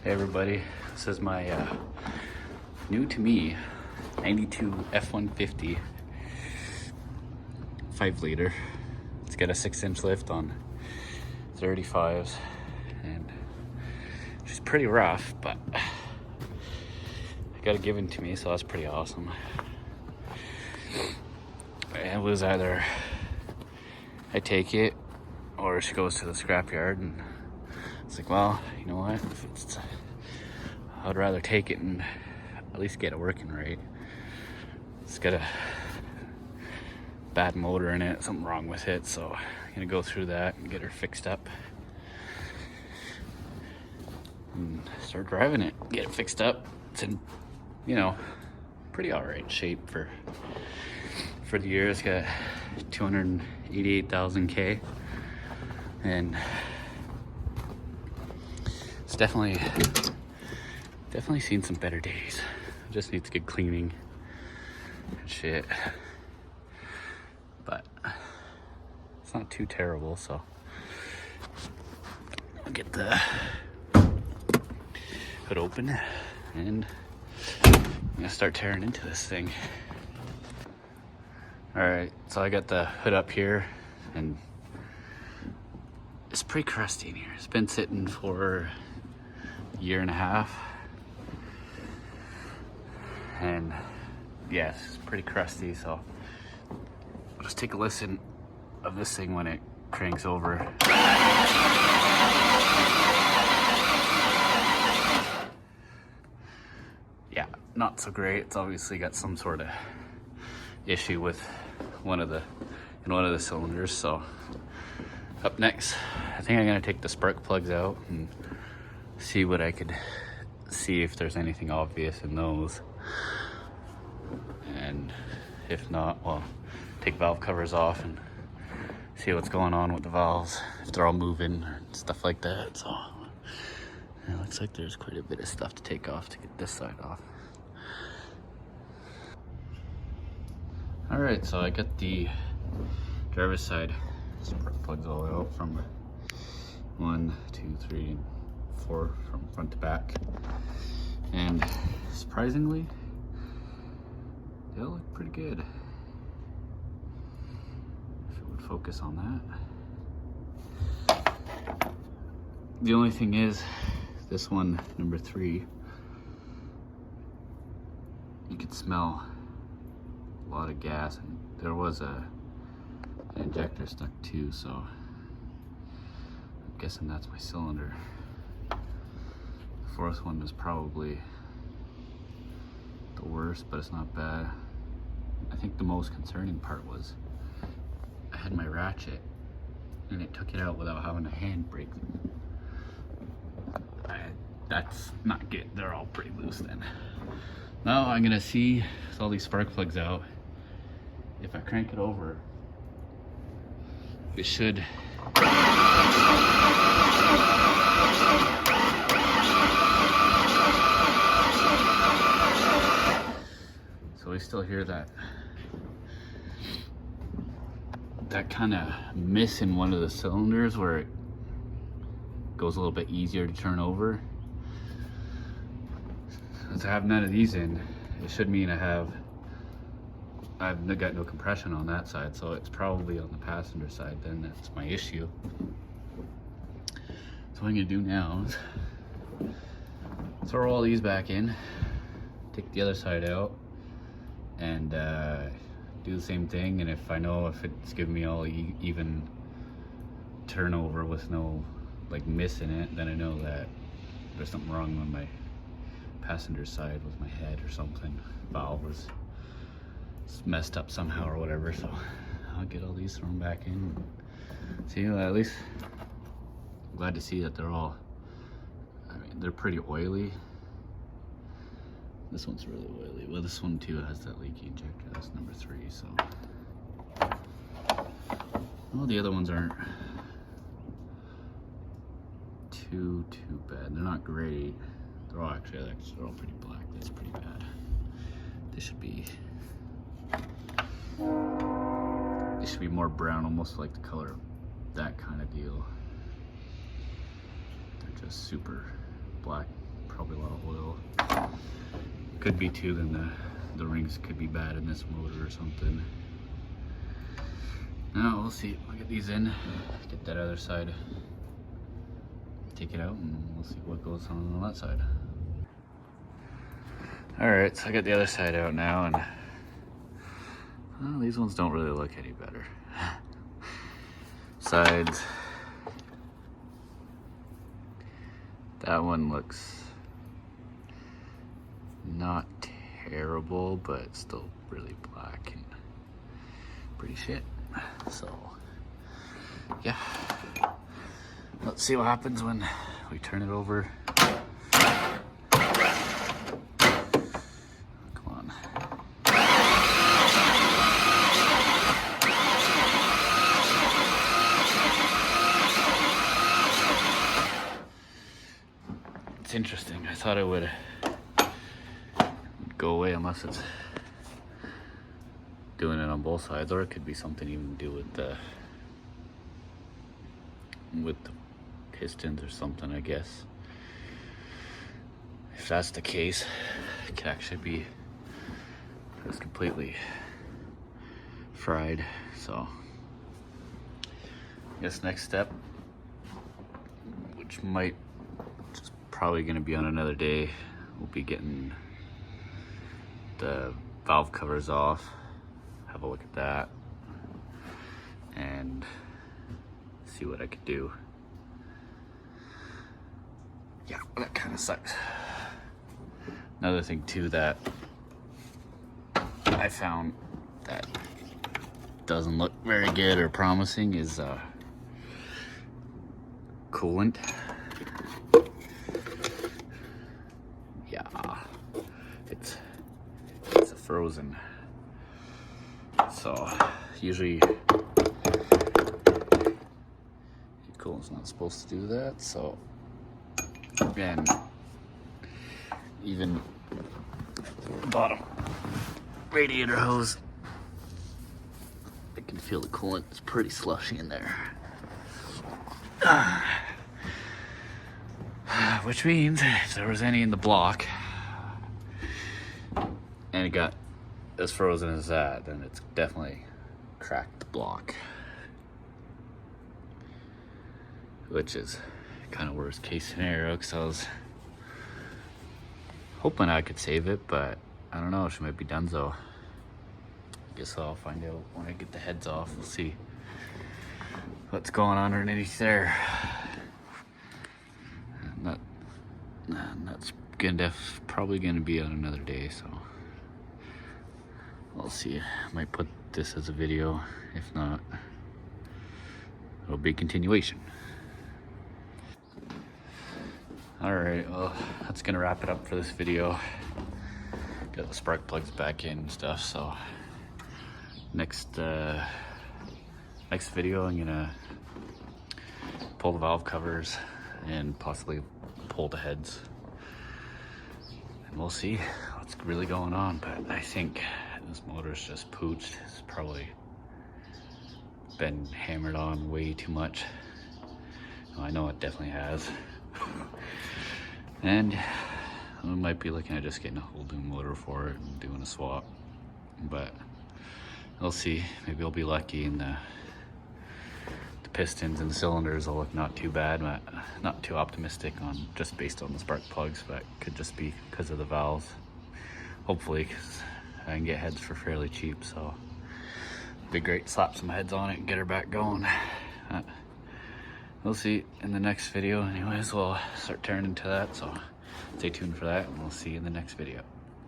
Hey everybody, this is my new to me 92 f150 5-liter. It's got a 6-inch lift on 35s and it's pretty rough, but I got it given to me, so that's pretty awesome. It was either I take it or she goes to the scrapyard, and it's like, well, you know what, I'd rather take it and at least get it working right. It's got a bad motor in it, something wrong with it, so I'm gonna go through that and get her fixed up and start driving it, get it fixed up. It's in, you know, pretty alright shape for the year. It's got 288,000 K, and it's definitely seen some better days. It just needs good cleaning and shit, but it's not too terrible. So I'll get the hood open and I'm gonna start tearing into this thing. All right, so I got the hood up here and it's pretty crusty in here. It's been sitting for a year and a half. And yeah, it's pretty crusty, so I'll just take a listen of this thing when it cranks over. Yeah, not so great. It's obviously got some sort of issue with one of the cylinders. So up next, I think I'm gonna take the spark plugs out and see what I could see if there's anything obvious in those. And if not, well, take valve covers off and see what's going on with the valves, if they're all moving or stuff like that. So it looks like there's quite a bit of stuff to take off to get this side off. All right, so I got the driver's side spark plugs all the way out from 1, 2, 3, and 4 from front to back. And surprisingly, they all look pretty good. If it would focus on that. The only thing is, this one, number 3, you could smell a lot of gas, and there was an injector stuck too, so I'm guessing that's my cylinder. The 4th one is probably the worst, but it's not bad. I think the most concerning part was I had my ratchet and it took it out without having a hand brake. That's not good. They're all pretty loose then. Now I'm gonna see with all these spark plugs out, if I crank it over, it should so we still hear that kind of miss in one of the cylinders where it goes a little bit easier to turn over. Since I have none of these in, it should mean I've got no compression on that side, so it's probably on the passenger side then that's my issue. So what I'm gonna do now is throw all these back in, take the other side out, and do the same thing. And if I know if it's giving me all even turnover with no like miss in it, then I know that there's something wrong on my passenger side with my head or something. Valve was messed up somehow or whatever. So I'll get all these thrown back in. See, at least I'm glad to see that they're all, I mean, they're pretty oily. This one's really oily. Well, this one too has that leaky injector. That's number 3. So, well, the other ones aren't too bad. They're not great. They're all actually they're all pretty black. That's pretty bad. They should be more brown, almost like the color of that kind of deal. They're just super black probably a lot of oil. Could be too, then the rings could be bad in this motor or something. No, we'll see. I'll get these in, get that other side, take it out, and we'll see what goes on that side. Alright, so I got the other side out now, and well, these ones don't really look any better. Sides. That one looks not terrible, but it's still really black and pretty shit. So, yeah. Let's see what happens when we turn it over. Come on. It's interesting. I thought it would go away unless it's doing it on both sides, or it could be something even to do with the pistons or something, I guess. If that's the case, it could actually be just completely fried. So I guess next step, which might just probably gonna be on another day, we'll be getting the valve covers off, have a look at that, and see what I could do. Yeah, that kind of sucks. Another thing too that I found that doesn't look very good or promising is coolant. Yeah, it's a frozen. So usually coolant's not supposed to do that. So again, even bottom radiator hose, I can feel the coolant is pretty slushy in there. Which means if there was any in the block and it got as frozen as that, then it's definitely cracked the block, which is kind of worst case scenario, because I was hoping I could save it, but I don't know, she might be done. So I guess I'll find out when I get the heads off. We'll see what's going on underneath there. And that's probably gonna be on another day, so I'll see. I might put this as a video. If not, it'll be a continuation. Alright, well, that's gonna wrap it up for this video. Got the spark plugs back in and stuff, so next video I'm gonna pull the valve covers and possibly pull the heads, and we'll see what's really going on. But I think this motor's just pooched. It's probably been hammered on way too much. Well, I know it definitely has. And we might be looking at just getting a whole new motor for it and doing a swap, but we'll see. Maybe I'll be lucky and the pistons and the cylinders will look not too bad. But not too optimistic on just based on the spark plugs, but could just be because of the valves. Hopefully, because I can get heads for fairly cheap, so it'd be great to slap some heads on it and get her back going. We'll see in the next video. Anyways, we'll start turning into that, so stay tuned for that, and we'll see you in the next video.